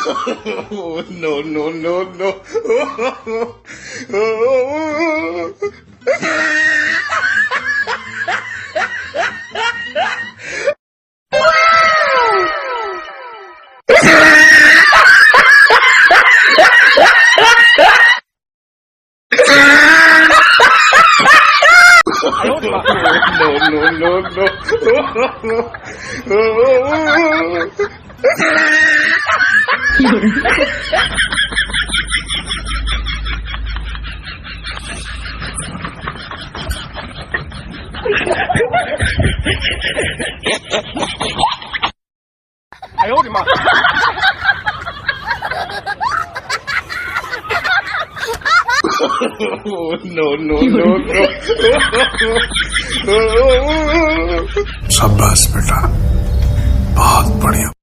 Oh, no, no, no, no. No, no, no, no. Oh, no, no, no, no. शाबाश बेटा, बहुत बढ़िया।